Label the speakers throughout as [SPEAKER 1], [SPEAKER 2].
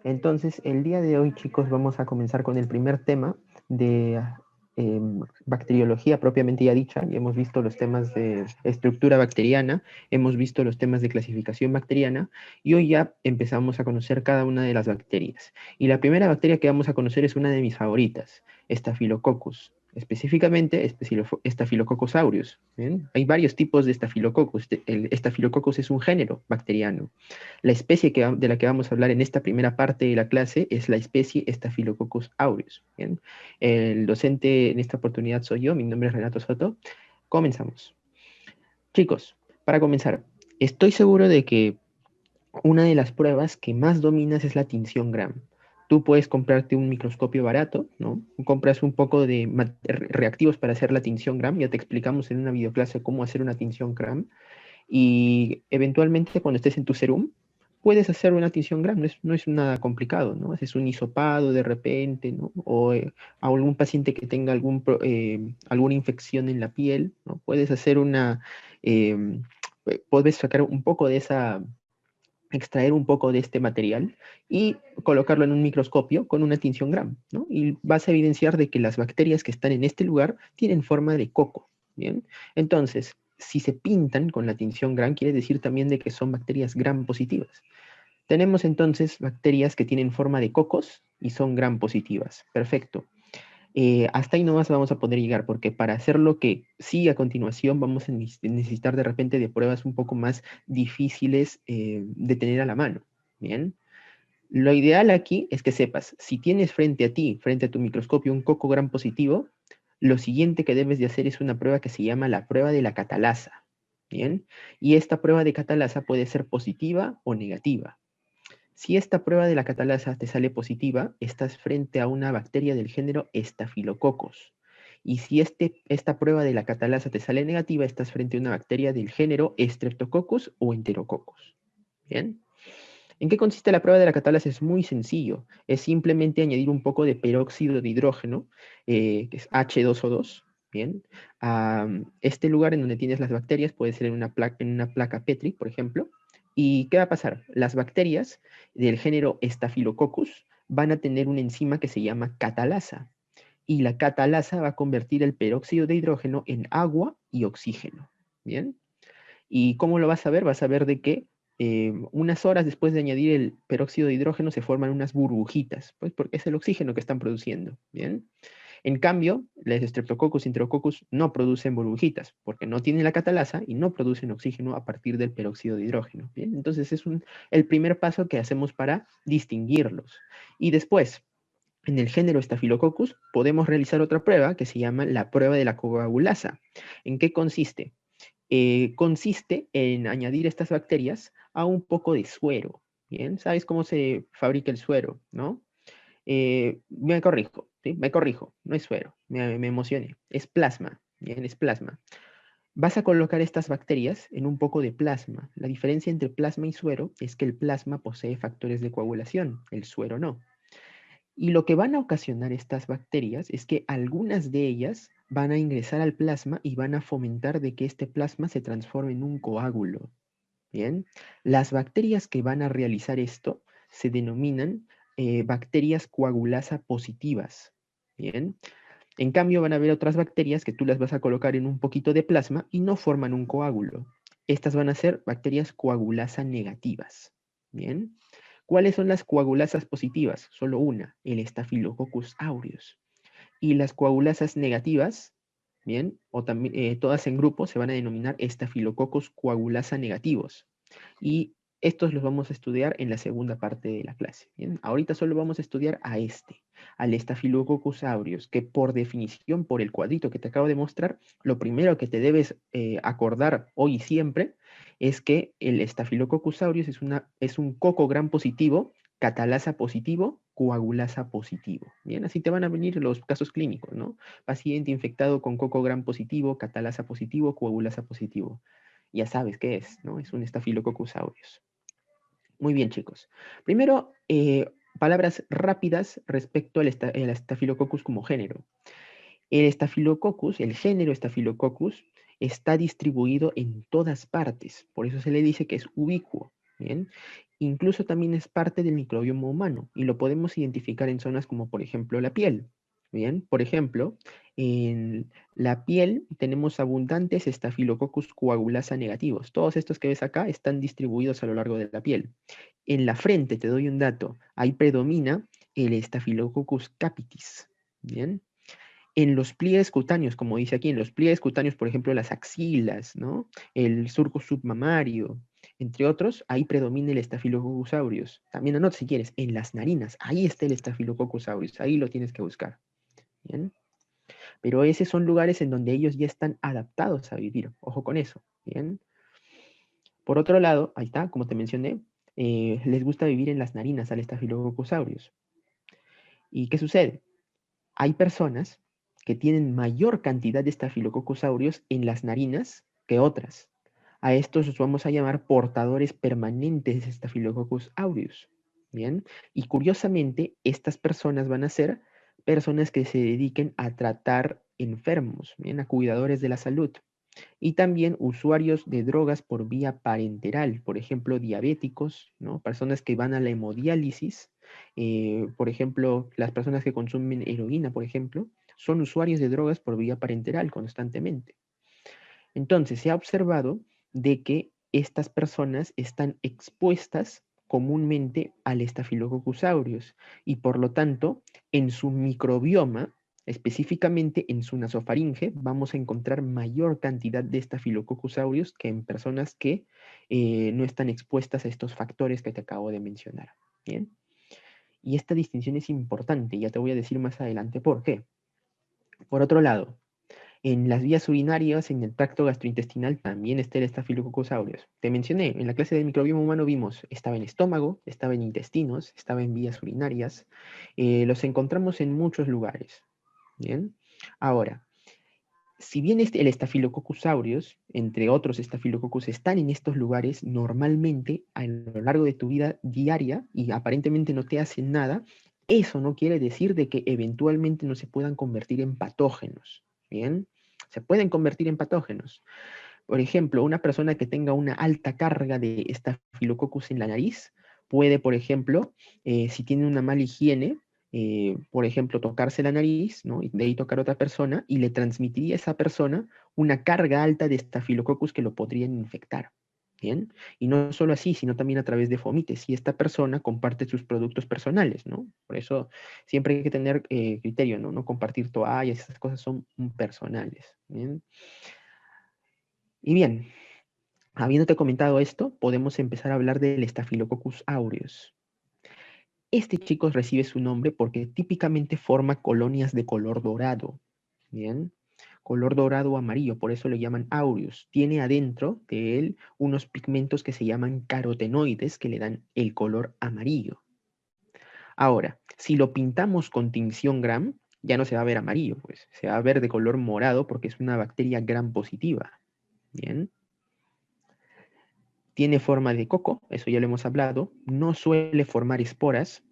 [SPEAKER 1] Entonces, el día de hoy, chicos, vamos a comenzar con el primer tema de bacteriología propiamente ya dicha. Ya hemos visto los temas de estructura bacteriana, hemos visto los temas de clasificación bacteriana y hoy ya empezamos a conocer cada una de las bacterias. Y la primera bacteria que vamos a conocer es una de mis favoritas, Staphylococcus. Específicamente, Staphylococcus aureus. ¿Bien? Hay varios tipos de Staphylococcus. El Staphylococcus es un género bacteriano. La especie de la que vamos a hablar en esta primera parte de la clase es la especie Staphylococcus aureus. ¿Bien? El docente en esta oportunidad soy yo, mi nombre es Renato Soto. Comenzamos. Chicos, para comenzar, estoy seguro de que una de las pruebas que más dominas es la tinción Gram. Tú puedes comprarte un microscopio barato, ¿no? Compras un poco de reactivos para hacer la tinción Gram. Ya te explicamos en una videoclase cómo hacer una tinción Gram. Y eventualmente cuando estés en tu serum, puedes hacer una tinción Gram, no es nada complicado, ¿no? Haces un hisopado de repente, ¿no? O a algún paciente que tenga alguna infección en la piel, ¿no? Puedes hacer eh, puedes sacar un poco de extraer un poco de este material y colocarlo en un microscopio con una tinción Gram, ¿no? Y vas a evidenciar de que las bacterias que están en este lugar tienen forma de coco, ¿bien? Entonces, si se pintan con la tinción Gram, quiere decir también de que son bacterias Gram positivas. Tenemos entonces bacterias que tienen forma de cocos y son Gram positivas. Perfecto. Hasta ahí nomás vamos a poder llegar, porque para hacer lo que sigue a continuación vamos a necesitar de repente de pruebas un poco más difíciles de tener a la mano. Bien. Lo ideal aquí es que sepas, si tienes frente a ti, frente a tu microscopio, un coco Gram positivo, lo siguiente que debes de hacer es una prueba que se llama la prueba de la catalasa. Bien. Y esta prueba de catalasa puede ser positiva o negativa. Si esta prueba de la catalasa te sale positiva, estás frente a una bacteria del género Staphylococcus. Y si esta prueba de la catalasa te sale negativa, estás frente a una bacteria del género Streptococcus o Enterococcus. ¿Bien? ¿En qué consiste la prueba de la catalasa? Es muy sencillo. Es simplemente añadir un poco de peróxido de hidrógeno, que es H2O2. Bien. A este lugar en donde tienes las bacterias puede ser en una placa Petri, por ejemplo. ¿Y qué va a pasar? Las bacterias del género Staphylococcus van a tener una enzima que se llama catalasa. Y la catalasa va a convertir el peróxido de hidrógeno en agua y oxígeno. ¿Bien? ¿Y cómo lo vas a ver? Vas a ver de que unas horas después de añadir el peróxido de hidrógeno se forman unas burbujitas, pues porque es el oxígeno que están produciendo, ¿bien? En cambio, las Streptococcus y Enterococcus no producen burbujitas, porque no tienen la catalasa y no producen oxígeno a partir del peróxido de hidrógeno, ¿bien? Entonces es el primer paso que hacemos para distinguirlos. Y después, en el género Staphylococcus, podemos realizar otra prueba que se llama la prueba de la coagulasa. ¿En qué consiste? Consiste en añadir estas bacterias a un poco de suero. Bien, ¿sabes cómo se fabrica el suero, no? Me corrijo, ¿sí? Me corrijo, no es suero, me emocioné. Es plasma, bien, es plasma. Vas a colocar estas bacterias en un poco de plasma. La diferencia entre plasma y suero es que el plasma posee factores de coagulación, el suero no. Y lo que van a ocasionar estas bacterias es que algunas de ellas van a ingresar al plasma y van a fomentar de que este plasma se transforme en un coágulo. Bien, las bacterias que van a realizar esto se denominan bacterias coagulasa positivas. Bien, en cambio van a haber otras bacterias que tú las vas a colocar en un poquito de plasma y no forman un coágulo. Estas van a ser bacterias coagulasa negativas. Bien, ¿cuáles son las coagulasas positivas? Solo una, el Staphylococcus aureus. Y las coagulasas negativas, bien, o también todas en grupo se van a denominar Staphylococcus coagulasa negativos. Y estos los vamos a estudiar en la segunda parte de la clase. ¿Bien? Ahorita solo vamos a estudiar al Staphylococcus aureus, que por definición, por el cuadrito que te acabo de mostrar, lo primero que te debes acordar hoy y siempre es que el Staphylococcus aureus es un coco gram positivo, catalasa positivo, coagulasa positivo. Bien, así te van a venir los casos clínicos, ¿no? Paciente infectado con coco gram positivo, catalasa positivo, coagulasa positivo. Ya sabes qué es, ¿no? Es un Staphylococcus aureus. Muy bien, chicos. Primero, palabras rápidas respecto al Staphylococcus como género. El Staphylococcus, el género Staphylococcus, está distribuido en todas partes. Por eso se le dice que es ubicuo. ¿bien? Incluso también es parte del microbioma humano y lo podemos identificar en zonas como por ejemplo la piel, ¿bien? Por ejemplo, en la piel tenemos abundantes Staphylococcus coagulasa negativos. Todos estos que ves acá están distribuidos a lo largo de la piel. En la frente, te doy un dato, ahí predomina el Staphylococcus capitis, ¿bien? En los pliegues cutáneos, como dice aquí, en los pliegues cutáneos, por ejemplo, las axilas, ¿no? El surco submamario, entre otros, ahí predomina el Staphylococcus aureus. También anota si quieres, en las narinas, ahí está el Staphylococcus aureus, ahí lo tienes que buscar, ¿bien? Pero esos son lugares en donde ellos ya están adaptados a vivir, ojo con eso, ¿bien? Por otro lado, ahí está, como te mencioné, les gusta vivir en las narinas al Staphylococcus aureus. ¿Y qué sucede? Hay personas que tienen mayor cantidad de Staphylococcus aureus en las narinas que otras. A estos los vamos a llamar portadores permanentes de Staphylococcus aureus. Bien, y curiosamente, estas personas van a ser personas que se dediquen a tratar enfermos, bien, a cuidadores de la salud. Y también usuarios de drogas por vía parenteral, por ejemplo, diabéticos, ¿no? Personas que van a la hemodiálisis, por ejemplo, las personas que consumen heroína, por ejemplo, son usuarios de drogas por vía parenteral constantemente. Entonces, se ha observado de que estas personas están expuestas comúnmente al Staphylococcus aureus y por lo tanto, en su microbioma, específicamente en su nasofaringe, vamos a encontrar mayor cantidad de Staphylococcus aureus que en personas que no están expuestas a estos factores que te acabo de mencionar. ¿Bien? Y esta distinción es importante, ya te voy a decir más adelante por qué. Por otro lado, en las vías urinarias, en el tracto gastrointestinal, también está el Staphylococcus aureus. Te mencioné, en la clase del microbioma humano vimos, estaba en estómago, estaba en intestinos, estaba en vías urinarias. Los encontramos en muchos lugares. Bien. Ahora, si bien el Staphylococcus aureus, entre otros Staphylococcus, están en estos lugares, normalmente a lo largo de tu vida diaria y aparentemente no te hacen nada, eso no quiere decir de que eventualmente no se puedan convertir en patógenos. Bien, se pueden convertir en patógenos. Por ejemplo, una persona que tenga una alta carga de Staphylococcus en la nariz puede, por ejemplo, si tiene una mala higiene, por ejemplo, tocarse la nariz, ¿no? Y de ahí tocar a otra persona y le transmitiría a esa persona una carga alta de Staphylococcus que lo podrían infectar. ¿Bien? Y no solo así, sino también a través de fomites, si esta persona comparte sus productos personales, ¿no? Por eso siempre hay que tener criterio, ¿no? No compartir toallas, esas cosas son personales, ¿bien? Y bien, habiéndote comentado esto, podemos empezar a hablar del Staphylococcus aureus. Este, chicos, recibe su nombre porque típicamente forma colonias de color dorado. Bien, color dorado o amarillo, por eso lo llaman aureus. Tiene adentro de él unos pigmentos que se llaman carotenoides que le dan el color amarillo. Ahora, si lo pintamos con tinción Gram, ya no se va a ver amarillo, pues se va a ver de color morado porque es una bacteria Gram positiva. Bien. Tiene forma de coco, eso ya lo hemos hablado, no suele formar esporas,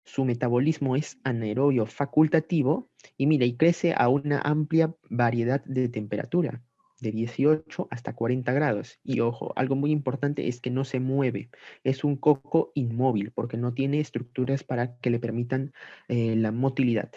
[SPEAKER 1] su metabolismo es anaerobio facultativo y mira, y crece a una amplia variedad de temperatura, de 18 hasta 40 grados. Y ojo, algo muy importante es que no se mueve, es un coco inmóvil porque no tiene estructuras para que le permitan la motilidad.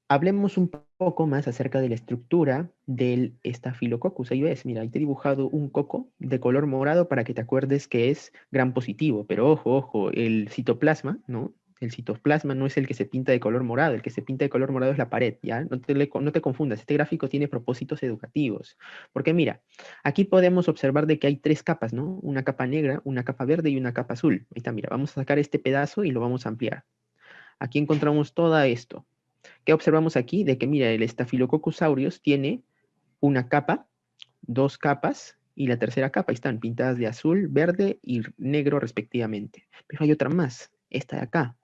[SPEAKER 1] Hablemos un poco más acerca de la estructura del Staphylococcus. Ahí ves, mira, ahí te he dibujado un coco de color morado para que te acuerdes que es gram positivo. Pero ojo, ojo, el citoplasma, ¿no? El citoplasma no es el que se pinta de color morado, el que se pinta de color morado es la pared, ¿ya? No te confundas, este gráfico tiene propósitos educativos. Porque mira, aquí podemos observar de que hay tres capas, ¿no? Una capa negra, una capa verde y una capa azul. Ahí está, mira, vamos a sacar este pedazo y lo vamos a ampliar. Aquí encontramos todo esto. ¿Qué observamos aquí? De que, mira, el Staphylococcus aureus tiene una capa, dos capas y la tercera capa. Ahí están pintadas de azul, verde y negro respectivamente. Pero hay otra más, esta de acá.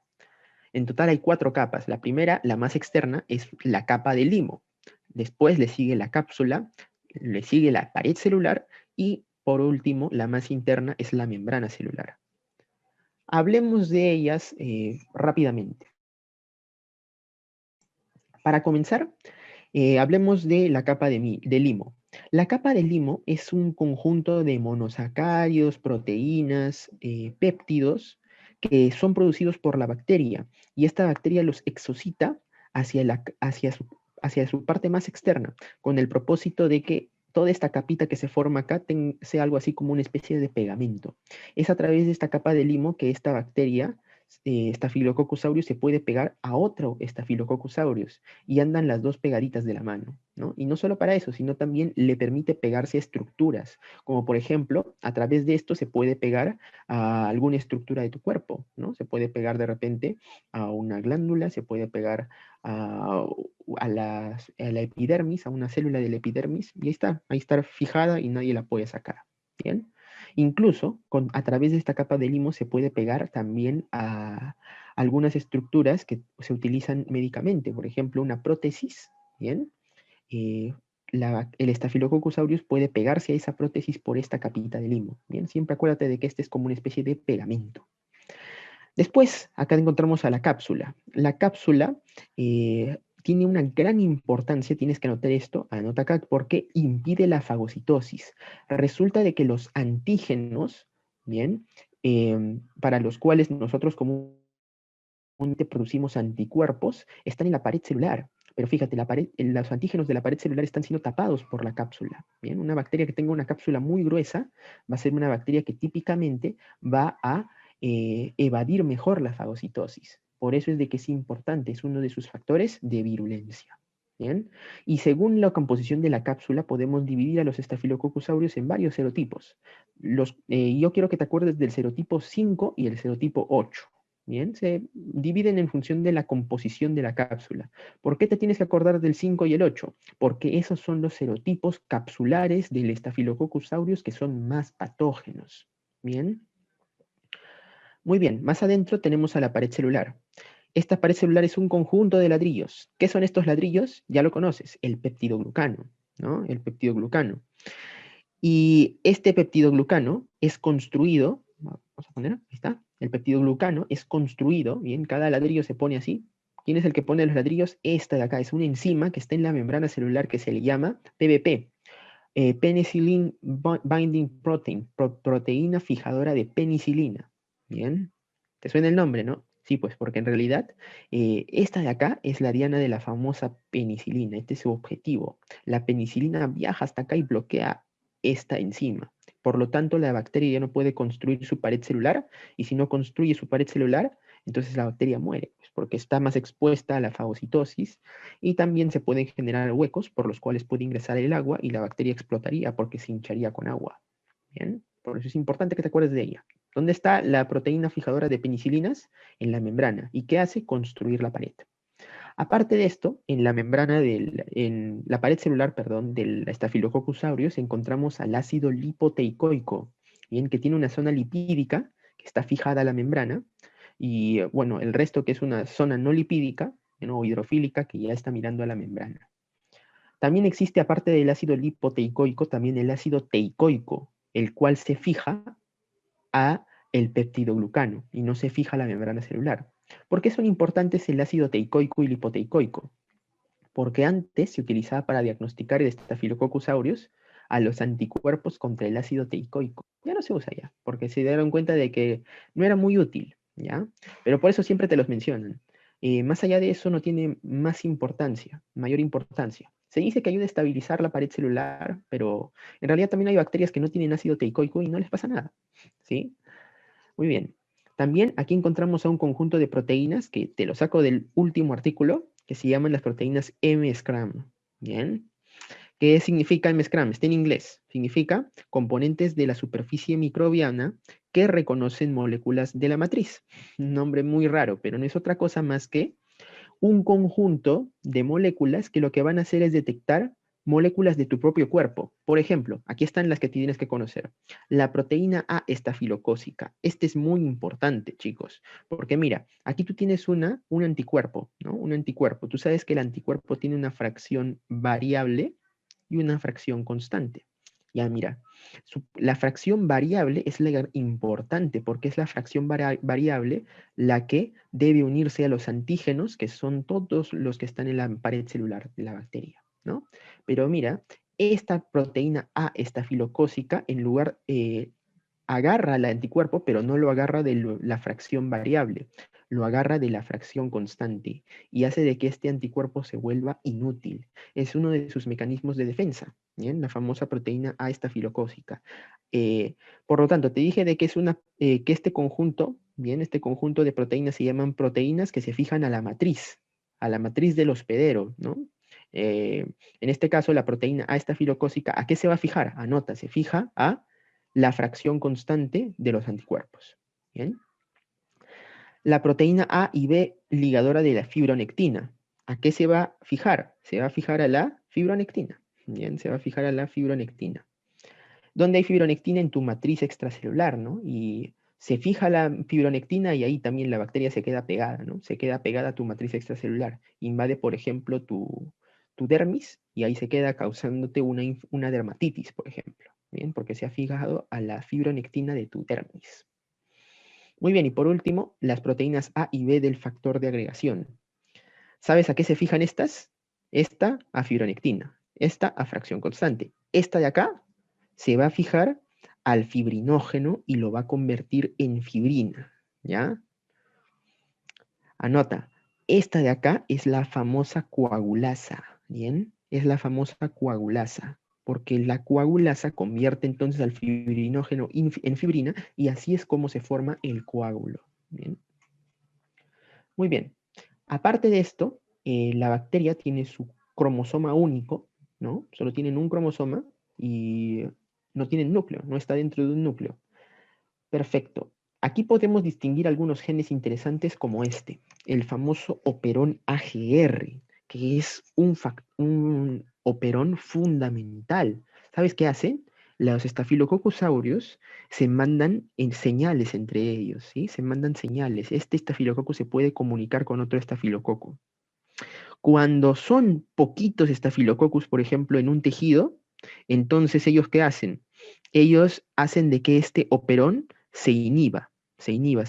[SPEAKER 1] En total hay cuatro capas. La primera, la más externa, es la capa de limo. Después le sigue la cápsula, le sigue la pared celular y por último, la más interna es la membrana celular. Hablemos de ellas rápidamente. Para comenzar, hablemos de la capa de limo. La capa de limo es un conjunto de monosacáridos, proteínas, péptidos que son producidos por la bacteria y esta bacteria los exocita hacia su parte más externa con el propósito de que toda esta capita que se forma acá sea algo así como una especie de pegamento. Es a través de esta capa de limo que esta bacteria, Staphylococcus aureus, se puede pegar a otro Staphylococcus aureus y andan las dos pegaditas de la mano, ¿no? Y no solo para eso, sino también le permite pegarse a estructuras, como por ejemplo, a través de esto se puede pegar a alguna estructura de tu cuerpo, ¿no? Se puede pegar de repente a una glándula, se puede pegar a la epidermis, a una célula de la epidermis, y ahí está fijada y nadie la puede sacar, ¿bien? Incluso a través de esta capa de limo se puede pegar también a algunas estructuras que se utilizan médicamente, por ejemplo, una prótesis, ¿bien? Eh, el Staphylococcus aureus puede pegarse a esa prótesis por esta capita de limo, ¿bien? Siempre acuérdate de que este es como una especie de pegamento. Después, acá encontramos a la cápsula. La cápsula tiene una gran importancia, tienes que anotar esto, anota acá, porque impide la fagocitosis. Resulta de que los antígenos, ¿bien? Para los cuales nosotros comúnmente producimos anticuerpos, están en la pared celular. Pero fíjate, los antígenos de la pared celular están siendo tapados por la cápsula. ¿Bien? Una bacteria que tenga una cápsula muy gruesa va a ser una bacteria que típicamente va a evadir mejor la fagocitosis. Por eso es de que es importante, es uno de sus factores de virulencia. ¿Bien? Y según la composición de la cápsula, podemos dividir a los Staphylococcus aureus en varios serotipos. Yo quiero que te acuerdes del serotipo 5 y el serotipo 8. Bien, se dividen en función de la composición de la cápsula. ¿Por qué te tienes que acordar del 5 y el 8? Porque esos son los serotipos capsulares del Staphylococcus aureus que son más patógenos. Bien. Muy bien, más adentro tenemos a la pared celular. Esta pared celular es un conjunto de ladrillos. ¿Qué son estos ladrillos? Ya lo conoces, el peptidoglucano, ¿no? El peptidoglucano. Y este peptidoglucano es construido, vamos a poner, ahí está, el peptidoglucano es construido, bien, cada ladrillo se pone así. ¿Quién es el que pone los ladrillos? Esta de acá, es una enzima que está en la membrana celular que se le llama PBP, Penicillin Binding Protein, proteína fijadora de penicilina. Bien, ¿te suena el nombre, no? Sí, pues porque en realidad esta de acá es la diana de la famosa penicilina, este es su objetivo. La penicilina viaja hasta acá y bloquea esta enzima. Por lo tanto, la bacteria ya no puede construir su pared celular y si no construye su pared celular, entonces la bacteria muere, pues, porque está más expuesta a la fagocitosis y también se pueden generar huecos por los cuales puede ingresar el agua y la bacteria explotaría porque se hincharía con agua. Bien, por eso es importante que te acuerdes de ella. ¿Dónde está la proteína fijadora de penicilinas? En la membrana. ¿Y qué hace? Construir la pared. Aparte de esto, en la membrana en la pared celular, perdón, del Staphylococcus aureus encontramos al ácido lipoteicoico, bien, que tiene una zona lipídica que está fijada a la membrana y bueno, el resto que es una zona no lipídica, ¿no? O hidrofílica que ya está mirando a la membrana. También existe, aparte del ácido lipoteicoico, también el ácido teicoico, el cual se fija a el peptidoglucano y no se fija a la membrana celular. ¿Por qué son importantes el ácido teicoico y lipoteicoico? Porque antes se utilizaba para diagnosticar el Staphylococcus aureus a los anticuerpos contra el ácido teicoico. Ya no se usa ya, porque se dieron cuenta de que no era muy útil, ¿ya? Pero por eso siempre te los mencionan. Más allá de eso no tiene más importancia, mayor importancia. Se dice que ayuda a estabilizar la pared celular, pero en realidad también hay bacterias que no tienen ácido teicoico y no les pasa nada, ¿sí? Muy bien. También aquí encontramos a un conjunto de proteínas que te lo saco del último artículo, que se llaman las proteínas M-SCRAM. Bien. ¿Qué significa M-SCRAM? Está en inglés. Significa componentes de la superficie microbiana que reconocen moléculas de la matriz. Un nombre muy raro, pero no es otra cosa más que un conjunto de moléculas que lo que van a hacer es detectar moléculas de tu propio cuerpo. Por ejemplo, aquí están las que tienes que conocer. La proteína A estafilocócica. Este es muy importante, chicos, porque mira, aquí tú tienes un anticuerpo, ¿no? Un anticuerpo. Tú sabes que el anticuerpo tiene una fracción variable y una fracción constante. Ya mira, la fracción variable es la importante porque es la fracción variable la que debe unirse a los antígenos, que son todos los que están en la pared celular de la bacteria, ¿no? Pero mira, esta proteína A estafilocócica, en lugar, agarra al anticuerpo, pero no lo agarra de la fracción variable, lo agarra de la fracción constante y hace de que este anticuerpo se vuelva inútil. Es uno de sus mecanismos de defensa, ¿bien? La famosa proteína A estafilocócica. Por lo tanto, te dije de que es que este conjunto, bien, este conjunto de proteínas se llaman proteínas que se fijan a la matriz del hospedero, ¿no? En este caso, la proteína A estafilocócica, ¿a qué se va a fijar? Anota, se fija a la fracción constante de los anticuerpos. ¿Bien? La proteína A y B ligadora de la fibronectina. ¿A qué se va a fijar? Se va a fijar a la fibronectina. Bien, se va a fijar a la fibronectina. ¿Dónde hay fibronectina? En tu matriz extracelular, ¿no? Y se fija la fibronectina y ahí también la bacteria se queda pegada, ¿no? Se queda pegada a tu matriz extracelular. Invade, por ejemplo, tu dermis y ahí se queda causándote una dermatitis, por ejemplo. Bien, porque se ha fijado a la fibronectina de tu dermis. Muy bien, y por último, las proteínas A y B del factor de agregación. ¿Sabes a qué se fijan estas? Esta a fibronectina, esta a fracción constante. Esta de acá se va a fijar al fibrinógeno y lo va a convertir en fibrina, ¿ya? Anota, esta de acá es la famosa coagulasa, ¿bien? Es la famosa coagulasa, porque la coagulasa convierte entonces al fibrinógeno en fibrina y así es como se forma el coágulo, ¿bien? Muy bien. Aparte de esto, la bacteria tiene su cromosoma único, ¿no? Solo tienen un cromosoma y no tienen núcleo, no está dentro de un núcleo. Perfecto. Aquí podemos distinguir algunos genes interesantes como este, el famoso operón AGR, que es un operón fundamental. ¿Sabes qué hacen? Los estafilococcus se mandan en señales entre ellos, ¿sí? Se mandan señales. Este estafilococo se puede comunicar con otro estafilococo. Cuando son poquitos estafilococcus, por ejemplo, en un tejido, entonces ellos ¿qué hacen? Ellos hacen de que este operón se inhiba, se inhiba,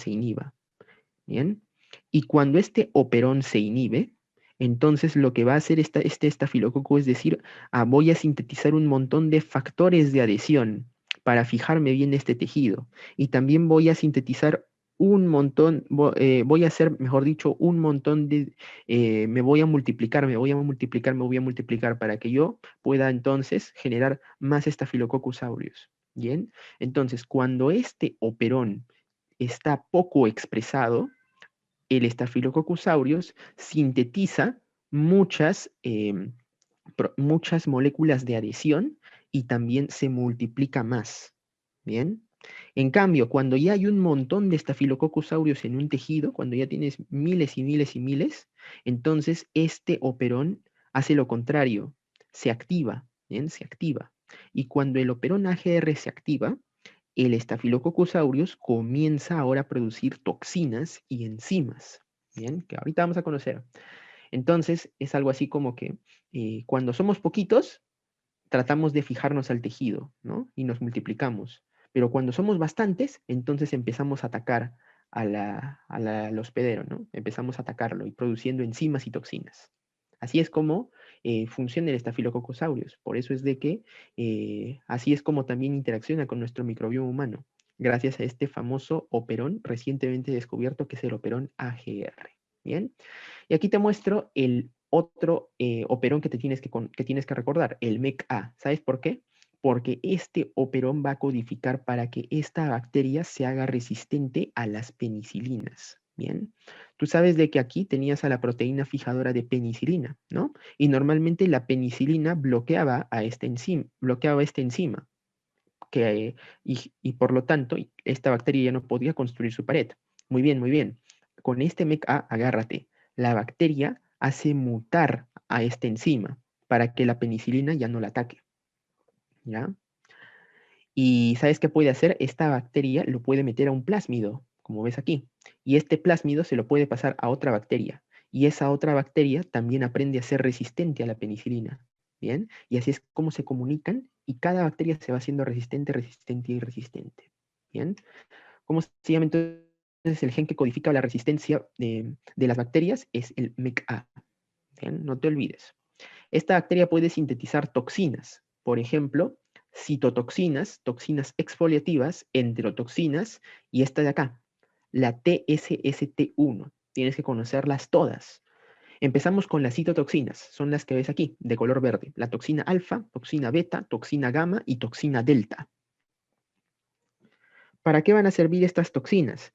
[SPEAKER 1] ¿bien? Y cuando este operón se inhibe, entonces lo que va a hacer este estafilococo es decir, voy a sintetizar un montón de factores de adhesión para fijarme bien este tejido. Y también voy a sintetizar un montón, voy a hacer, mejor dicho, un montón de, me voy a multiplicar, me voy a multiplicar, me voy a multiplicar para que yo pueda entonces generar más estafilococcus aureus. ¿Bien? Entonces, cuando este operón está poco expresado, el Staphylococcus aureus sintetiza muchas moléculas de adhesión y también se multiplica más. ¿Bien? En cambio, cuando ya hay un montón de Staphylococcus aureus en un tejido, cuando ya tienes miles y miles y miles, entonces este operón hace lo contrario, se activa, ¿bien? Se activa. Y cuando el operón AGR se activa, el Staphylococcus aureus comienza ahora a producir toxinas y enzimas, ¿bien? Que ahorita vamos a conocer. Entonces, es algo así como que cuando somos poquitos, tratamos de fijarnos al tejido, ¿no? Y nos multiplicamos. Pero cuando somos bastantes, entonces empezamos a atacar al hospedero, ¿no? Empezamos a atacarlo y produciendo enzimas y toxinas. Así es como funciona el Staphylococcus aureus. Por eso es de que así es como también interacciona con nuestro microbioma humano, gracias a este famoso operón recientemente descubierto que es el operón AGR. ¿Bien? Y aquí te muestro el otro operón que tienes que recordar, el MEC-A. ¿Sabes por qué? Porque este operón va a codificar para que esta bacteria se haga resistente a las penicilinas. Bien, tú sabes de que aquí tenías a la proteína fijadora de penicilina, ¿no? Y normalmente la penicilina bloqueaba esta enzima, y por lo tanto esta bacteria ya no podía construir su pared. Muy bien, muy bien. Con este MEC-A, agárrate. La bacteria hace mutar a esta enzima para que la penicilina ya no la ataque. ¿Ya? Y ¿sabes qué puede hacer? Esta bacteria lo puede meter a un plásmido, como ves aquí. Y este plásmido se lo puede pasar a otra bacteria. Y esa otra bacteria también aprende a ser resistente a la penicilina. ¿Bien? Y así es como se comunican y cada bacteria se va haciendo resistente, resistente y resistente. ¿Bien? ¿Cómo se llama entonces el gen que codifica la resistencia de las bacterias? Es el MEC-A. ¿Bien? No te olvides. Esta bacteria puede sintetizar toxinas. por ejemplo, citotoxinas, toxinas exfoliativas, enterotoxinas, y esta de acá, la TSST1. Tienes que conocerlas todas. Empezamos con las citotoxinas, son las que ves aquí, de color verde. La toxina alfa, toxina beta, toxina gamma y toxina delta. ¿Para qué van a servir estas toxinas?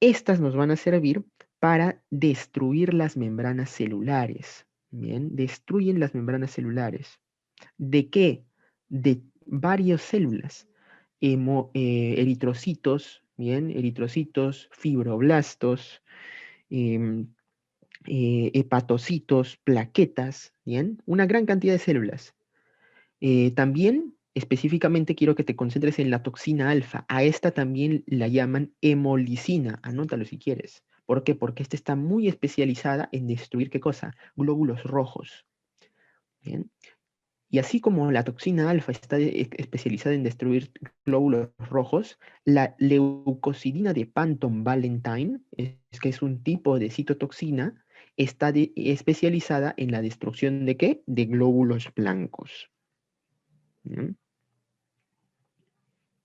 [SPEAKER 1] Estas nos van a servir para destruir las membranas celulares. Bien, destruyen las membranas celulares. ¿De qué? De varias células. Eritrocitos, bien, eritrocitos, fibroblastos, hepatocitos, plaquetas, bien, una gran cantidad de células. También, específicamente, quiero que te concentres en la toxina alfa. A esta también la llaman hemolicina. Anótalo si quieres. ¿Por qué? Porque esta está muy especializada en destruir, ¿qué cosa? Glóbulos rojos. Bien. Y así como la toxina alfa está especializada en destruir glóbulos rojos, la leucocidina de Panton-Valentine, que es un tipo de citotoxina, está especializada en la destrucción ¿de qué? De glóbulos blancos. ¿Bien?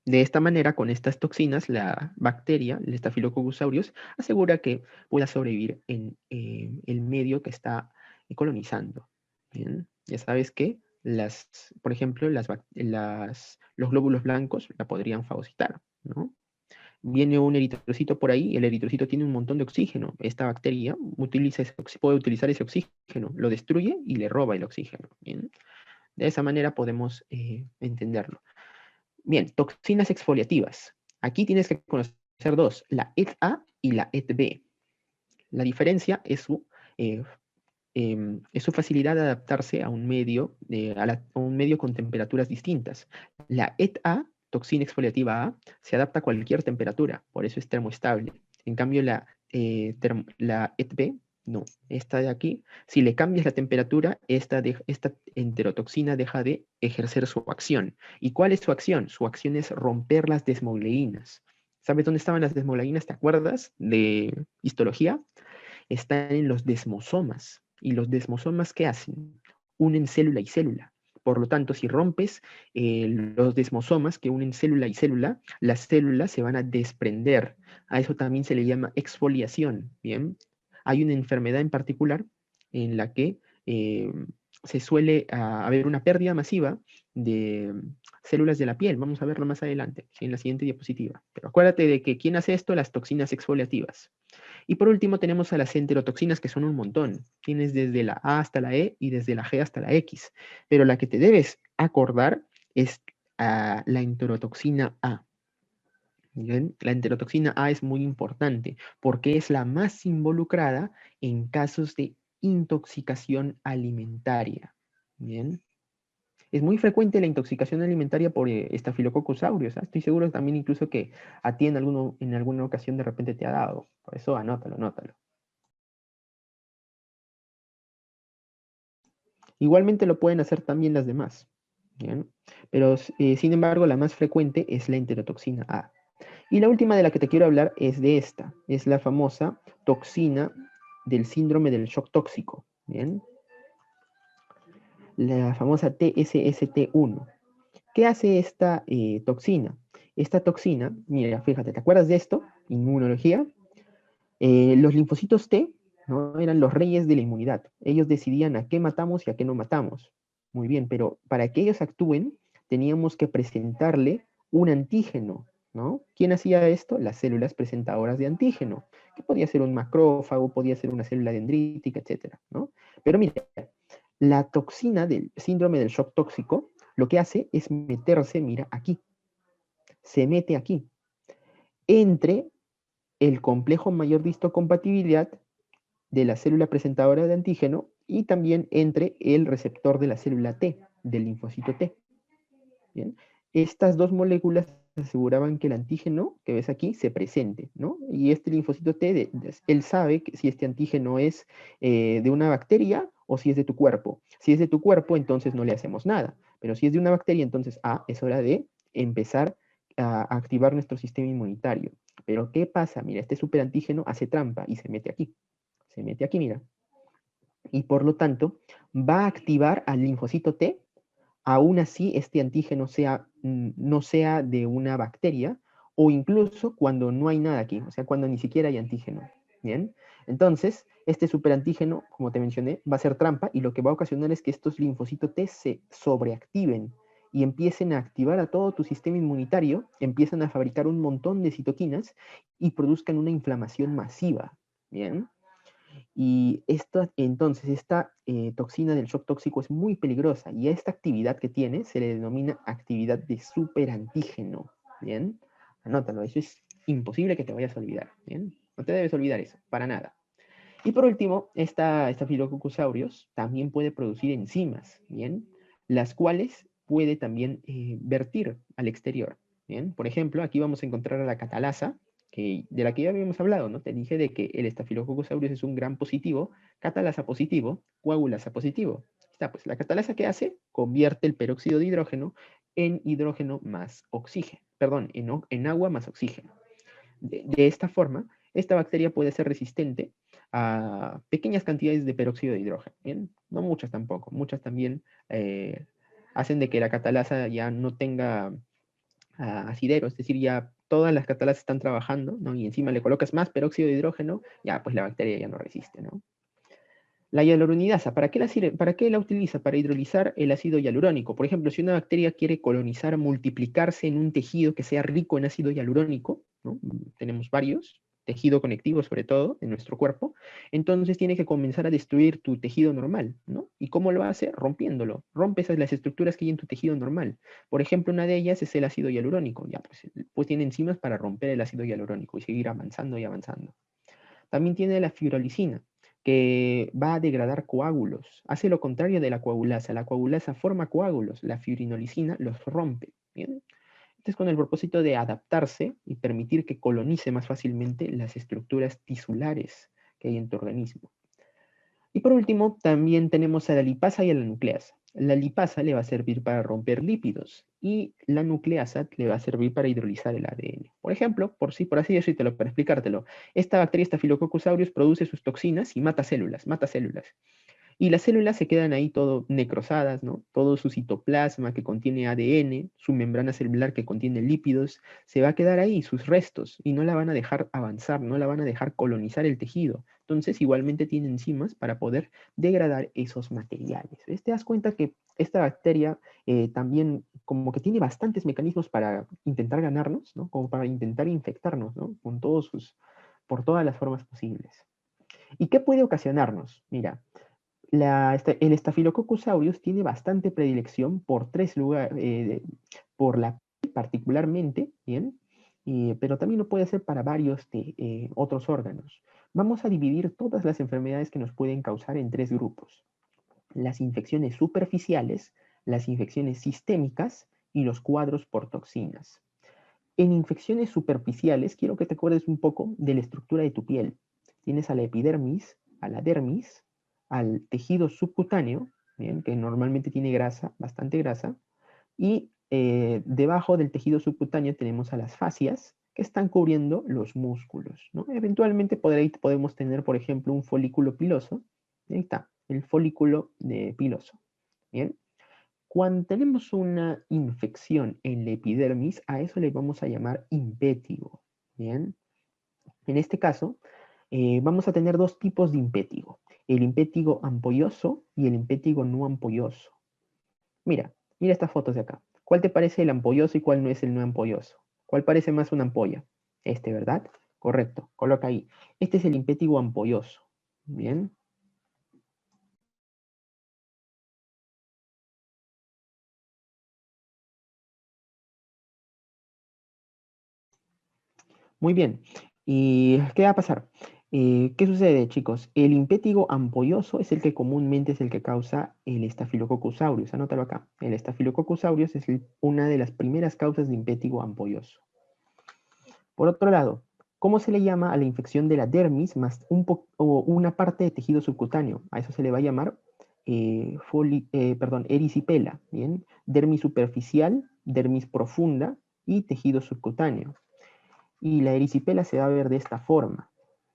[SPEAKER 1] De esta manera, con estas toxinas, la bacteria, el Staphylococcus aureus, asegura que pueda sobrevivir en el medio que está colonizando. ¿Bien? Ya sabes que, por ejemplo, los glóbulos blancos la podrían fagocitar, ¿no? Viene un eritrocito por ahí, el eritrocito tiene un montón de oxígeno. Esta bacteria puede utilizar ese oxígeno, lo destruye y le roba el oxígeno. ¿Bien? De esa manera podemos entenderlo. Bien, toxinas exfoliativas. Aquí tienes que conocer dos, la ETA y la ETB. La diferencia es su facilidad de adaptarse a un medio, a un medio con temperaturas distintas. La ETA, toxina exfoliativa A, se adapta a cualquier temperatura, por eso es termoestable. En cambio, la ETB, no. Esta de aquí, si le cambias la temperatura, esta enterotoxina deja de ejercer su acción. ¿Y cuál es su acción? Su acción es romper las desmogleínas. ¿Sabes dónde estaban las desmogleínas? ¿Te acuerdas de histología? Están en los desmosomas. ¿Y los desmosomas qué hacen? Unen célula y célula. Por lo tanto, si rompes los desmosomas que unen célula y célula, las células se van a desprender. A eso también se le llama exfoliación. ¿Bien? Hay una enfermedad en particular en la que se suele haber una pérdida masiva de células de la piel. Vamos a verlo más adelante, en la siguiente diapositiva. Pero acuérdate de que ¿quién hace esto? Las toxinas exfoliativas. Y por último tenemos a las enterotoxinas, que son un montón. Tienes desde la A hasta la E y desde la G hasta la X. Pero la que te debes acordar es la enterotoxina A. ¿Bien? La enterotoxina A es muy importante porque es la más involucrada en casos de intoxicación alimentaria. ¿Bien? Es muy frecuente la intoxicación alimentaria por Staphylococcus aureus. Estoy seguro también incluso que a ti en alguna ocasión de repente te ha dado. Por eso anótalo, anótalo. Igualmente lo pueden hacer también las demás. ¿Bien? Pero sin embargo la más frecuente es la enterotoxina A. Y la última de la que te quiero hablar es de esta. Es la famosa toxina del síndrome del shock tóxico. ¿Bien? La famosa TSST1. ¿Qué hace esta toxina? Esta toxina, mira, fíjate, ¿te acuerdas de esto? Inmunología. Los linfocitos T, ¿no? Eran los reyes de la inmunidad. Ellos decidían a qué matamos y a qué no matamos. Muy bien, pero para que ellos actúen, teníamos que presentarle un antígeno, ¿no? ¿Quién hacía esto? Las células presentadoras de antígeno, que podía ser un macrófago, podía ser una célula dendrítica, etcétera, ¿no? Pero mira, la toxina del síndrome del shock tóxico lo que hace es meterse, mira, aquí. Se mete aquí, entre el complejo mayor de histocompatibilidad de la célula presentadora de antígeno y también entre el receptor de la célula T, del linfocito T. ¿Bien? Estas dos moléculas aseguraban que el antígeno que ves aquí se presente, ¿no? Y este linfocito T, él sabe que si este antígeno es de una bacteria o si es de tu cuerpo. Si es de tu cuerpo, entonces no le hacemos nada. Pero si es de una bacteria, entonces, es hora de empezar a activar nuestro sistema inmunitario. Pero ¿qué pasa? Mira, este superantígeno hace trampa y se mete aquí. Se mete aquí, mira. Y por lo tanto, va a activar al linfocito T aún así este antígeno no sea de una bacteria, o incluso cuando no hay nada aquí, o sea, cuando ni siquiera hay antígeno. Bien, entonces, este superantígeno, como te mencioné, va a ser trampa y lo que va a ocasionar es que estos linfocitos T se sobreactiven y empiecen a activar a todo tu sistema inmunitario, empiezan a fabricar un montón de citoquinas y produzcan una inflamación masiva. Bien, y entonces esta toxina del shock tóxico es muy peligrosa y a esta actividad que tiene se le denomina actividad de superantígeno. Bien, anótalo, eso es imposible que te vayas a olvidar. Bien, no te debes olvidar eso, para nada. Y por último, esta Staphylococcus aureus también puede producir enzimas, ¿bien? Las cuales puede también vertir al exterior, ¿bien? Por ejemplo, aquí vamos a encontrar a la catalasa, de la que ya habíamos hablado, ¿no? Te dije de que el Staphylococcus aureus es un gran positivo, catalasa positivo, coagulasa positivo. Está, pues, la catalasa, ¿qué hace? Convierte el peróxido de hidrógeno en hidrógeno más oxígeno, perdón, en agua más oxígeno. De esta forma, esta bacteria puede ser resistente a pequeñas cantidades de peróxido de hidrógeno. ¿Bien? No muchas tampoco. Muchas también hacen de que la catalasa ya no tenga asidero, es decir, ya todas las catalasas están trabajando, ¿no? Y encima le colocas más peróxido de hidrógeno, ya pues la bacteria ya no resiste, ¿no? La hialuronidasa, ¿para qué la sirve? ¿Para qué la utiliza? Para hidrolizar el ácido hialurónico. Por ejemplo, si una bacteria quiere colonizar, multiplicarse en un tejido que sea rico en ácido hialurónico, ¿no? Tenemos varios, tejido conectivo sobre todo, en nuestro cuerpo, entonces tiene que comenzar a destruir tu tejido normal, ¿no? ¿Y cómo lo hace? Rompiéndolo. Rompes las estructuras que hay en tu tejido normal. Por ejemplo, una de ellas es el ácido hialurónico. Ya, pues tiene enzimas para romper el ácido hialurónico y seguir avanzando y avanzando. También tiene la fibrolicina, que va a degradar coágulos. Hace lo contrario de la coagulasa. La coagulasa forma coágulos, la fibrinolicina los rompe. ¿Bien? Este es con el propósito de adaptarse y permitir que colonice más fácilmente las estructuras tisulares que hay en tu organismo. Y por último, también tenemos a la lipasa y a la nucleasa. La lipasa le va a servir para romper lípidos y la nucleasa le va a servir para hidrolizar el ADN. Por ejemplo, por así decírtelo, para explicártelo, esta bacteria Staphylococcus aureus produce sus toxinas y mata células, mata células. Y las células se quedan ahí todo necrosadas, ¿no? Todo su citoplasma que contiene ADN, su membrana celular que contiene lípidos, se va a quedar ahí, sus restos, y no la van a dejar avanzar, no la van a dejar colonizar el tejido. Entonces, igualmente tiene enzimas para poder degradar esos materiales. ¿Ves? Te das cuenta que esta bacteria también como que tiene bastantes mecanismos para intentar ganarnos, ¿no? Como para intentar infectarnos, ¿no? Por todas las formas posibles. ¿Y qué puede ocasionarnos? Mira, el Staphylococcus aureus tiene bastante predilección por tres lugares, por la piel particularmente, ¿bien? Pero también lo puede hacer para varios otros órganos. Vamos a dividir todas las enfermedades que nos pueden causar en tres grupos. Las infecciones superficiales, las infecciones sistémicas y los cuadros por toxinas. En infecciones superficiales, quiero que te acuerdes un poco de la estructura de tu piel. Tienes a la epidermis, a la dermis, al tejido subcutáneo, ¿bien? Que normalmente tiene grasa, bastante grasa, y debajo del tejido subcutáneo tenemos a las fascias, que están cubriendo los músculos, ¿no? Eventualmente podemos tener, por ejemplo, un folículo piloso. Ahí está, el folículo piloso. ¿Bien? Cuando tenemos una infección en la epidermis, a eso le vamos a llamar impétigo. ¿Bien? En este caso, vamos a tener dos tipos de impétigo, el impétigo ampolloso y el impétigo no ampolloso. Mira estas fotos de acá. ¿Cuál te parece el ampolloso y cuál no es el no ampolloso? ¿Cuál parece más una ampolla? Este, ¿verdad? Correcto, coloca ahí. Este es el impétigo ampolloso. Bien. Muy bien. ¿Y qué va a pasar? ¿Qué sucede, chicos? El impétigo ampolloso es el que comúnmente es el que causa el Staphylococcus aureus. Anótalo acá. El Staphylococcus aureus es una de las primeras causas de impétigo ampolloso. Por otro lado, ¿cómo se le llama a la infección de la dermis más o una parte de tejido subcutáneo? A eso se le va a llamar erisipela, ¿bien? Dermis superficial, dermis profunda y tejido subcutáneo. Y la erisipela se va a ver de esta forma,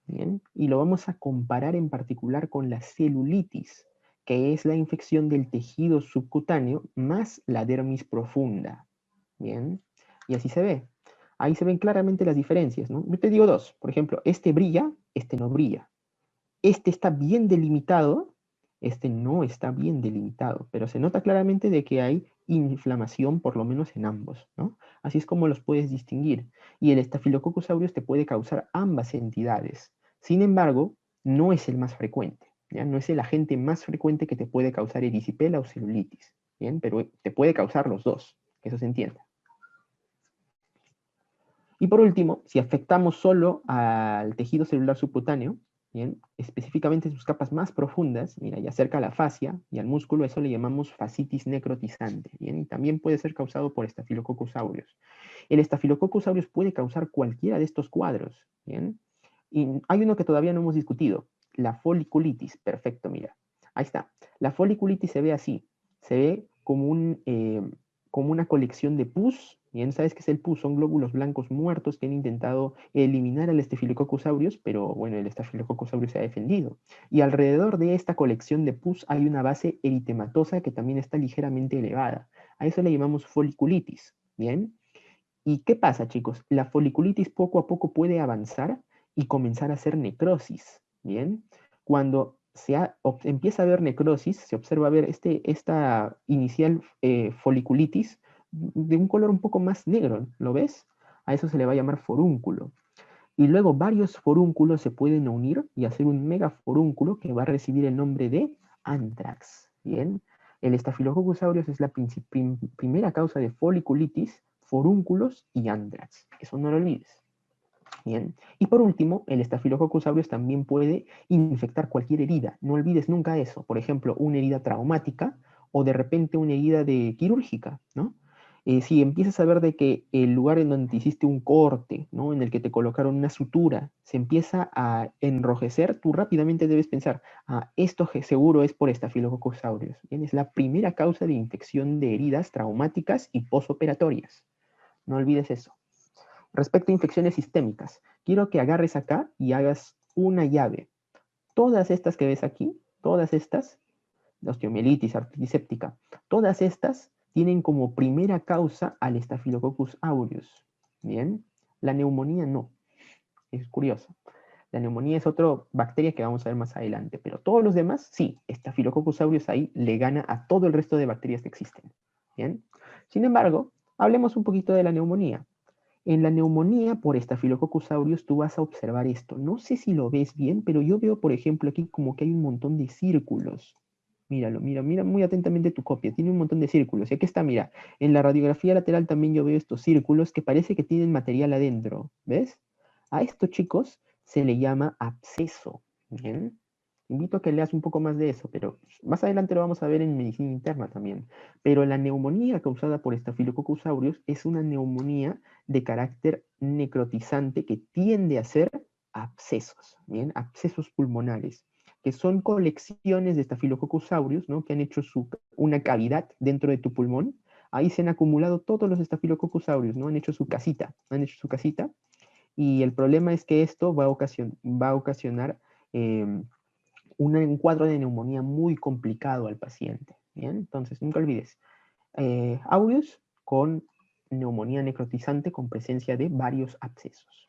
[SPEAKER 1] ¿bien? Y lo vamos a comparar en particular con la celulitis, que es la infección del tejido subcutáneo más la dermis profunda. Bien, y así se ve. Ahí se ven claramente las diferencias, ¿no? Yo te digo dos, por ejemplo, este brilla, este no brilla. Este está bien delimitado, este no está bien delimitado, pero se nota claramente de que hay inflamación por lo menos en ambos, ¿no? Así es como los puedes distinguir. Y el Staphylococcus aureus te puede causar ambas entidades. Sin embargo, no es el más frecuente, ¿ya? No es el agente más frecuente que te puede causar erisipela o celulitis, ¿bien? Pero te puede causar los dos, que eso se entienda. Y por último, si afectamos solo al tejido celular subcutáneo, ¿bien? Específicamente sus capas más profundas, mira, y acerca a la fascia y al músculo, eso le llamamos fascitis necrotizante, ¿bien? Y también puede ser causado por Staphylococcus aureus. El Staphylococcus aureus puede causar cualquiera de estos cuadros, ¿bien? Y hay uno que todavía no hemos discutido, la foliculitis. Perfecto, mira. Ahí está. La foliculitis se ve así. Se ve como una colección de pus. Bien, ¿sabes qué es el pus? Son glóbulos blancos muertos que han intentado eliminar al Staphylococcus aureus, pero bueno, el Staphylococcus aureus se ha defendido. Y alrededor de esta colección de pus hay una base eritematosa que también está ligeramente elevada. A eso le llamamos foliculitis. Bien. ¿Y qué pasa, chicos? La foliculitis poco a poco puede avanzar y comenzar a hacer necrosis. Bien. Cuando empieza a haber necrosis, se observa a ver esta inicial foliculitis de un color un poco más negro, ¿lo ves? A eso se le va a llamar forúnculo. Y luego varios forúnculos se pueden unir y hacer un megaforúnculo que va a recibir el nombre de anthrax. Bien, el Staphylococcus aureus es la primera causa de foliculitis, forúnculos y anthrax. Eso no lo olvides. Bien. Y por último, el Staphylococcus aureus también puede infectar cualquier herida. No olvides nunca eso. Por ejemplo, una herida traumática o de repente una herida quirúrgica, ¿no? Si empiezas a ver de que el lugar en donde te hiciste un corte, ¿no? En el que te colocaron una sutura, se empieza a enrojecer, tú rápidamente debes pensar, esto seguro es por Staphylococcus aureus. Bien, es la primera causa de infección de heridas traumáticas y posoperatorias. No olvides eso. Respecto a infecciones sistémicas, quiero que agarres acá y hagas una llave. Todas estas que ves aquí, todas estas, la osteomielitis, artritis séptica, todas estas tienen como primera causa al Staphylococcus aureus. Bien, la neumonía no. Es curioso. La neumonía es otra bacteria que vamos a ver más adelante, pero todos los demás, sí, Staphylococcus aureus ahí le gana a todo el resto de bacterias que existen. Bien. Sin embargo, hablemos un poquito de la neumonía. En la neumonía por Staphylococcus aureus tú vas a observar esto. No sé si lo ves bien, pero yo veo, por ejemplo, aquí como que hay un montón de círculos. Míralo, mira muy atentamente tu copia. Tiene un montón de círculos. Y aquí está, mira. En la radiografía lateral también yo veo estos círculos que parece que tienen material adentro. ¿Ves? A esto, chicos, se le llama absceso. ¿Bien? Invito a que leas un poco más de eso, pero más adelante lo vamos a ver en medicina interna también. Pero la neumonía causada por Staphylococcus aureus es una neumonía de carácter necrotizante que tiende a ser abscesos, ¿bien? Abscesos pulmonares, que son colecciones de Staphylococcus aureus, ¿no? Que han hecho una cavidad dentro de tu pulmón. Ahí se han acumulado todos los Staphylococcus aureus, ¿no? Han hecho su casita, y el problema es que esto va a ocasionar un cuadro de neumonía muy complicado al paciente. ¿Bien? Entonces, nunca olvides, aureus con neumonía necrotizante con presencia de varios abscesos.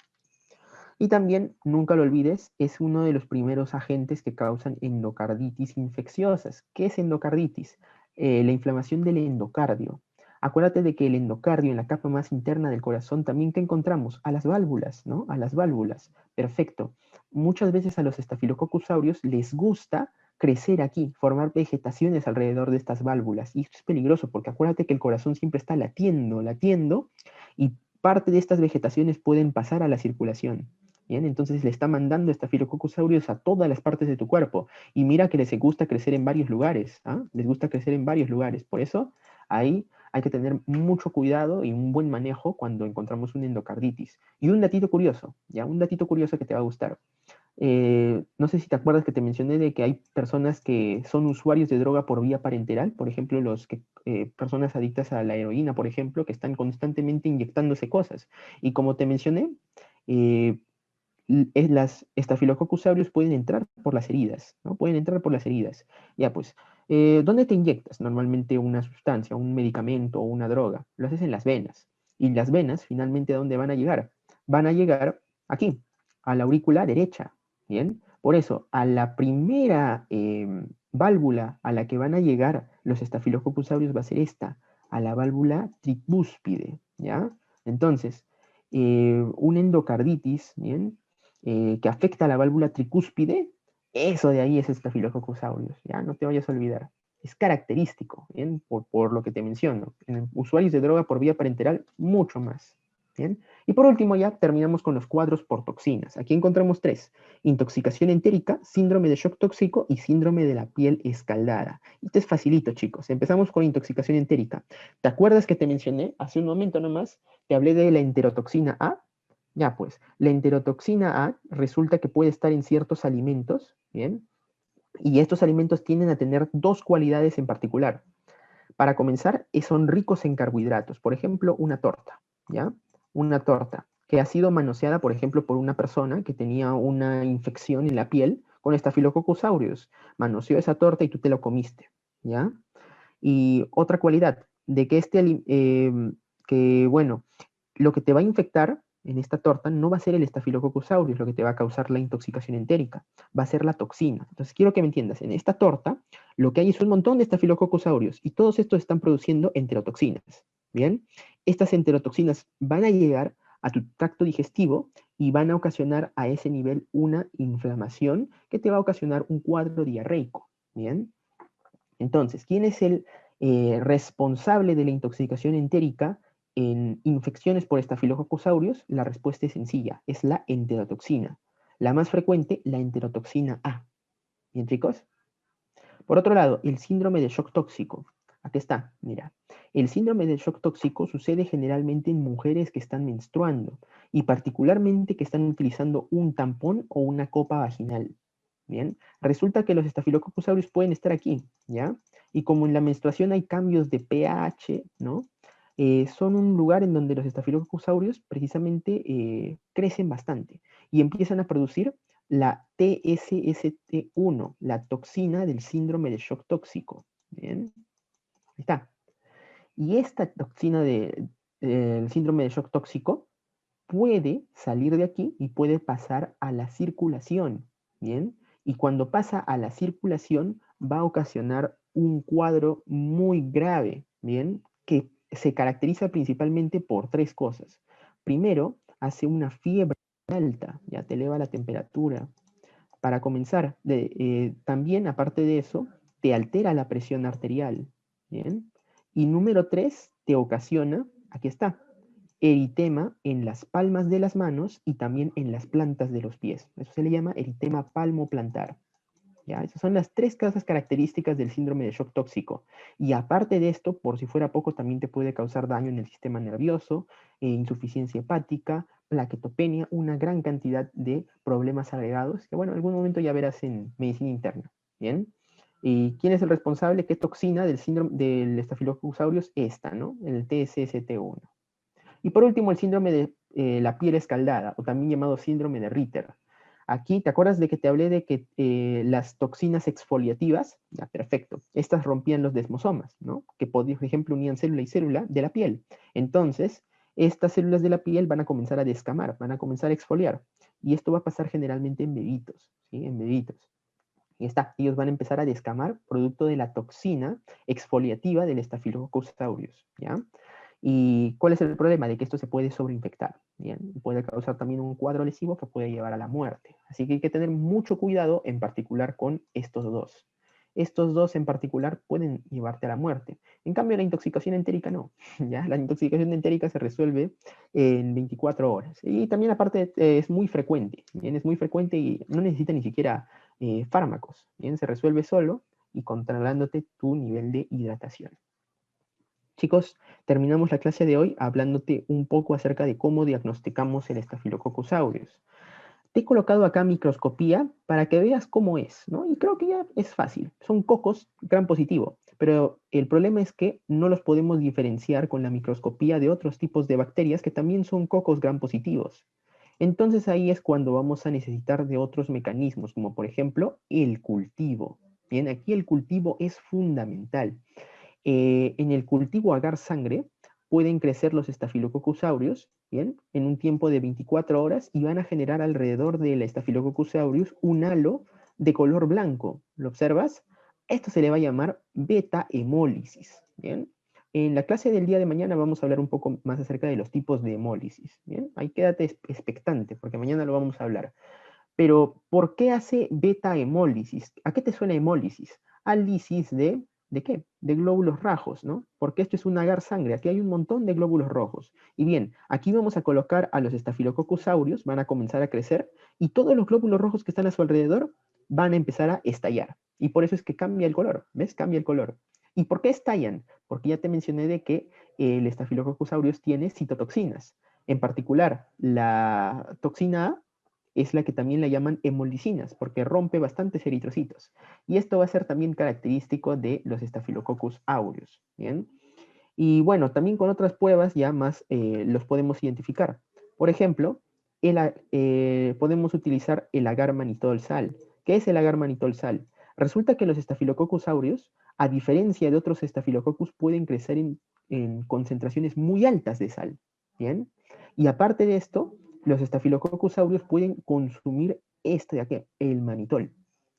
[SPEAKER 1] Y también, nunca lo olvides, es uno de los primeros agentes que causan endocarditis infecciosas. ¿Qué es endocarditis? La inflamación del endocardio. Acuérdate de que el endocardio, en la capa más interna del corazón, también que encontramos a las válvulas, ¿no? A las válvulas. Perfecto. Muchas veces a los Staphylococcus aureus les gusta crecer aquí, formar vegetaciones alrededor de estas válvulas. Y esto es peligroso porque acuérdate que el corazón siempre está latiendo, latiendo, y parte de estas vegetaciones pueden pasar a la circulación. Bien, entonces le está mandando Staphylococcus aureus a todas las partes de tu cuerpo. Y mira que les gusta crecer en varios lugares. ¿Ah? Les gusta crecer en varios lugares. Por eso, ahí hay que tener mucho cuidado y un buen manejo cuando encontramos una endocarditis. Y un datito curioso, ¿ya? Un datito curioso que te va a gustar. No sé si te acuerdas que te mencioné de que hay personas que son usuarios de droga por vía parenteral, por ejemplo, personas adictas a la heroína, por ejemplo, que están constantemente inyectándose cosas. Y como te mencioné, eh, las Staphylococcus aureus pueden entrar por las heridas, ¿no? Pueden entrar por las heridas. Ya, pues, ¿dónde te inyectas normalmente una sustancia, un medicamento o una droga? Lo haces en las venas. Y las venas, finalmente, ¿a dónde van a llegar? Van a llegar aquí, a la aurícula derecha, ¿bien? Por eso, a la primera válvula a la que van a llegar los Staphylococcus aureus va a ser esta, a la válvula tricúspide, ¿ya? Entonces, una endocarditis, ¿bien? Que afecta a la válvula tricúspide, eso de ahí es Staphylococcus aureus, ¿ya? No te vayas a olvidar. Es característico, ¿bien? Por lo que te menciono. En usuarios de droga por vía parenteral, mucho más, ¿bien? Y por último ya terminamos con los cuadros por toxinas. Aquí encontramos tres: intoxicación entérica, síndrome de shock tóxico y síndrome de la piel escaldada. Esto es facilito, chicos. Empezamos con intoxicación entérica. ¿Te acuerdas que te mencioné hace un momento nomás? Te hablé de la enterotoxina A. Ya pues, la enterotoxina A resulta que puede estar en ciertos alimentos, ¿bien? Y estos alimentos tienden a tener dos cualidades en particular. Para comenzar, son ricos en carbohidratos. Por ejemplo, una torta, ¿ya? Una torta que ha sido manoseada, por ejemplo, por una persona que tenía una infección en la piel con Staphylococcus aureus. Manoseó esa torta y tú te lo comiste, ¿ya? Y otra cualidad de que bueno, lo que te va a infectar en esta torta no va a ser el Staphylococcus aureus, lo que te va a causar la intoxicación entérica, va a ser la toxina. Entonces quiero que me entiendas, en esta torta lo que hay es un montón de Staphylococcus aureus y todos estos están produciendo enterotoxinas, ¿bien? Estas enterotoxinas van a llegar a tu tracto digestivo y van a ocasionar a ese nivel una inflamación que te va a ocasionar un cuadro diarreico, ¿bien? Entonces, ¿quién es el responsable de la intoxicación entérica en infecciones por Staphylococcus aureus? La respuesta es sencilla, es la enterotoxina. La más frecuente, la enterotoxina A. ¿Bien, chicos? Por otro lado, el síndrome de shock tóxico. Aquí está, mira. El síndrome de shock tóxico sucede generalmente en mujeres que están menstruando y particularmente que están utilizando un tampón o una copa vaginal. Bien, resulta que los Staphylococcus aureus pueden estar aquí, ¿ya? Y como en la menstruación hay cambios de pH, ¿no? Son un lugar en donde los Staphylococcus aureus precisamente crecen bastante y empiezan a producir la TSST1, la toxina del síndrome de shock tóxico. Bien, ahí está. Y esta toxina del síndrome de shock tóxico puede salir de aquí y puede pasar a la circulación. Bien, y cuando pasa a la circulación va a ocasionar un cuadro muy grave, bien, que se caracteriza principalmente por tres cosas. Primero, hace una fiebre alta, ya te eleva la temperatura. Para comenzar, también aparte de eso, te altera la presión arterial, ¿bien? Y número tres, te ocasiona, aquí está, eritema en las palmas de las manos y también en las plantas de los pies. Eso se le llama eritema palmoplantar. ¿Ya? Esas son las tres causas características del síndrome de shock tóxico. Y aparte de esto, por si fuera poco, también te puede causar daño en el sistema nervioso, insuficiencia hepática, plaquetopenia, una gran cantidad de problemas agregados que, bueno, en algún momento ya verás en medicina interna. ¿Bien? ¿Y quién es el responsable? ¿Qué toxina del síndrome del Staphylococcus aureus? Esta, ¿no? El TSST1. Y por último, el síndrome de la piel escaldada, o también llamado síndrome de Ritter. Aquí, ¿te acuerdas de que te hablé de que las toxinas exfoliativas, ya, perfecto, estas rompían los desmosomas, ¿no? Que, por ejemplo, unían célula y célula de la piel. Entonces, estas células de la piel van a comenzar a descamar, van a comenzar a exfoliar. Y esto va a pasar generalmente en bebitos, ¿sí? En bebitos. Y está, ellos van a empezar a descamar producto de la toxina exfoliativa del Staphylococcus aureus, ¿ya? ¿Y cuál es el problema? De que esto se puede sobreinfectar, ¿bien? Puede causar también un cuadro lesivo que puede llevar a la muerte. Así que hay que tener mucho cuidado, en particular con estos dos. Estos dos en particular pueden llevarte a la muerte. En cambio, la intoxicación entérica no, ¿ya? La intoxicación entérica se resuelve en 24 horas. Y también aparte es muy frecuente, ¿bien? Es muy frecuente y no necesita ni siquiera fármacos, ¿bien? Se resuelve solo y controlándote tu nivel de hidratación. Chicos, terminamos la clase de hoy hablándote un poco acerca de cómo diagnosticamos el Staphylococcus aureus. Te he colocado acá microscopía para que veas cómo es, ¿no? Y creo que ya es fácil. Son cocos gram positivo, pero el problema es que no los podemos diferenciar con la microscopía de otros tipos de bacterias que también son cocos gram positivos. Entonces ahí es cuando vamos a necesitar de otros mecanismos, como por ejemplo el cultivo. Bien, aquí el cultivo es fundamental. En el cultivo agar sangre pueden crecer los estafilococcus aureus, ¿bien? En un tiempo de 24 horas y van a generar alrededor del estafilococcus aureus un halo de color blanco. ¿Lo observas? Esto se le va a llamar beta hemólisis, ¿bien? En la clase del día de mañana vamos a hablar un poco más acerca de los tipos de hemólisis, ¿bien? Ahí quédate expectante, porque mañana lo vamos a hablar. Pero, ¿por qué hace beta hemólisis? ¿A qué te suena hemólisis? A lisis ¿de qué? De glóbulos rojos, ¿no? Porque esto es un agar sangre. Aquí hay un montón de glóbulos rojos. Y bien, aquí vamos a colocar a los estafilococcus aureus, van a comenzar a crecer, y todos los glóbulos rojos que están a su alrededor van a empezar a estallar. Y por eso es que cambia el color, ¿ves? Cambia el color. ¿Y por qué estallan? Porque ya te mencioné de que el estafilococcus aureus tiene citotoxinas. En particular, la toxina A es la que también la llaman hemolicinas, porque rompe bastantes eritrocitos. Y esto va a ser también característico de los Staphylococcus aureus, ¿bien? Y bueno, también con otras pruebas ya más los podemos identificar. Por ejemplo, podemos utilizar el agar manitol sal. ¿Qué es el agar manitol sal? Resulta que los Staphylococcus aureus, a diferencia de otros Staphylococcus, pueden crecer en concentraciones muy altas de sal, ¿bien? Y aparte de esto, los Staphylococcus aureus pueden consumir este de aquí, el manitol,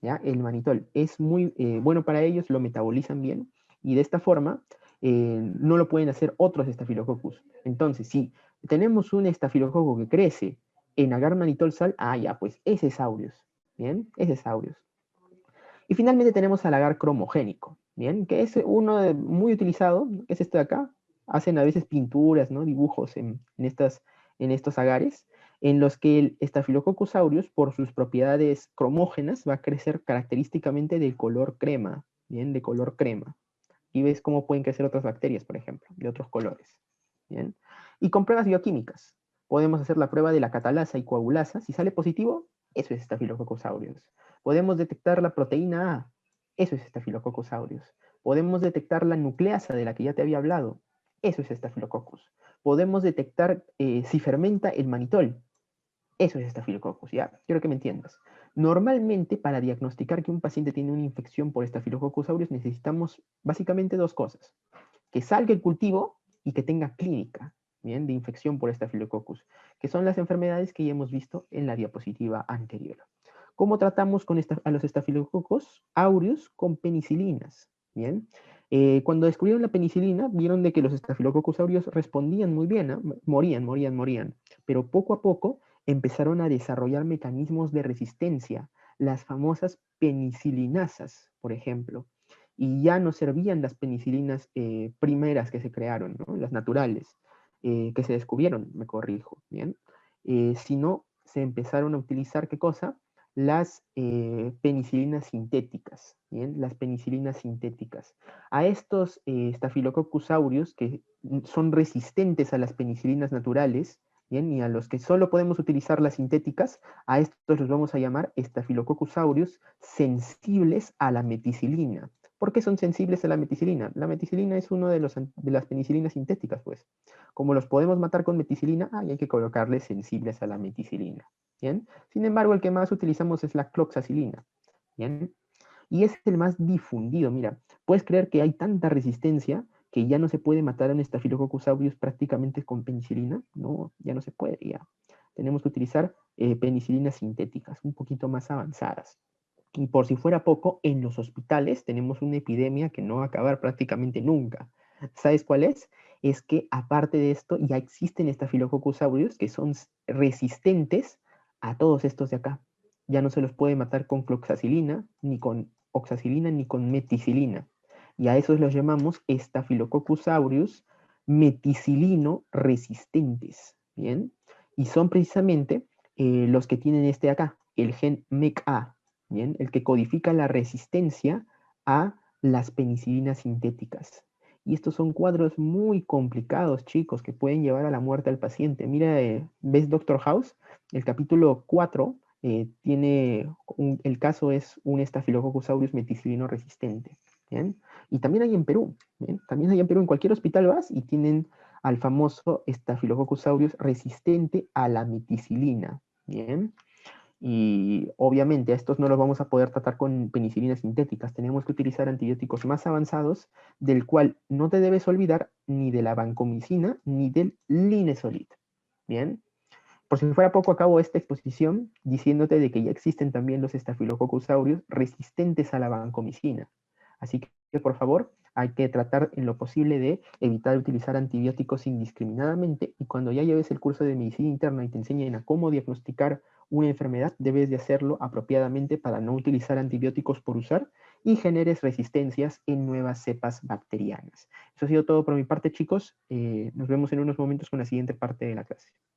[SPEAKER 1] ¿ya? El manitol es muy bueno para ellos, lo metabolizan bien, y de esta forma no lo pueden hacer otros estafilococcus. Entonces, si tenemos un estafilococo que crece en agar manitol sal, ya, pues ese es aureus, ¿bien? Ese es aureus. Y finalmente tenemos al agar cromogénico, ¿bien? Que es uno muy utilizado, que es este de acá. Hacen a veces pinturas, ¿no? Dibujos en estos agares, en los que el Staphylococcus aureus, por sus propiedades cromógenas, va a crecer característicamente de color crema, ¿bien? De color crema. Y ves cómo pueden crecer otras bacterias, por ejemplo, de otros colores, ¿bien? Y con pruebas bioquímicas. Podemos hacer la prueba de la catalasa y coagulasa. Si sale positivo, eso es Staphylococcus aureus. Podemos detectar la proteína A, eso es Staphylococcus aureus. Podemos detectar la nucleasa de la que ya te había hablado, eso es Staphylococcus. Podemos detectar si fermenta el manitol, eso es Staphylococcus, ya, quiero que me entiendas. Normalmente, para diagnosticar que un paciente tiene una infección por Staphylococcus aureus, necesitamos básicamente dos cosas. Que salga el cultivo y que tenga clínica, ¿bien? De infección por Staphylococcus, que son las enfermedades que ya hemos visto en la diapositiva anterior. ¿Cómo tratamos a los Staphylococcus aureus? Con penicilinas, ¿bien? Cuando descubrieron la penicilina, vieron de que los Staphylococcus aureus respondían muy bien, ¿eh? Morían, pero poco a poco empezaron a desarrollar mecanismos de resistencia, las famosas penicilinasas, por ejemplo, y ya no servían las penicilinas primeras que se crearon, ¿no? Las naturales, que se descubrieron, me corrijo, ¿bien? Sino se empezaron a utilizar, ¿qué cosa? Las penicilinas sintéticas, ¿bien? Las penicilinas sintéticas. A estos Staphylococcus aureus, que son resistentes a las penicilinas naturales, ¿bien? Y a los que solo podemos utilizar las sintéticas, a estos los vamos a llamar Staphylococcus aureus sensibles a la meticilina. ¿Por qué son sensibles a la meticilina? La meticilina es uno de las penicilinas sintéticas, pues. Como los podemos matar con meticilina, hay que colocarles sensibles a la meticilina. ¿Bien? Sin embargo, el que más utilizamos es la cloxacilina. ¿Bien? Y es el más difundido. Mira, puedes creer que hay tanta resistencia que ya no se puede matar a un Staphylococcus aureus prácticamente con penicilina. No, ya no se puede, ya. Tenemos que utilizar penicilinas sintéticas, un poquito más avanzadas. Y por si fuera poco, en los hospitales tenemos una epidemia que no va a acabar prácticamente nunca. ¿Sabes cuál es? Es que aparte de esto ya existen Staphylococcus aureus que son resistentes a todos estos de acá. Ya no se los puede matar con cloxacilina, ni con oxacilina, ni con meticilina. Y a esos los llamamos Staphylococcus aureus meticilino resistentes. ¿Bien? Y son precisamente los que tienen este de acá, el gen MECA. ¿Bien? El que codifica la resistencia a las penicilinas sintéticas. Y estos son cuadros muy complicados, chicos, que pueden llevar a la muerte al paciente. Mira, ¿ves Doctor House? El capítulo 4 el caso es un Staphylococcus aureus meticilino resistente. ¿Bien? Y también hay en Perú. ¿Bien? También hay en Perú, en cualquier hospital vas y tienen al famoso Staphylococcus aureus resistente a la meticilina. Bien. Y obviamente a estos no los vamos a poder tratar con penicilinas sintéticas. Tenemos que utilizar antibióticos más avanzados, del cual no te debes olvidar ni de la vancomicina ni del linezolid. Bien. Por si fuera poco, acabo esta exposición diciéndote de que ya existen también los Staphylococcus aureus resistentes a la vancomicina. Así que, por favor, hay que tratar en lo posible de evitar utilizar antibióticos indiscriminadamente, y cuando ya lleves el curso de medicina interna y te enseñen a cómo diagnosticar una enfermedad, debes de hacerlo apropiadamente para no utilizar antibióticos por usar y generes resistencias en nuevas cepas bacterianas. Eso ha sido todo por mi parte, chicos. Nos vemos en unos momentos con la siguiente parte de la clase.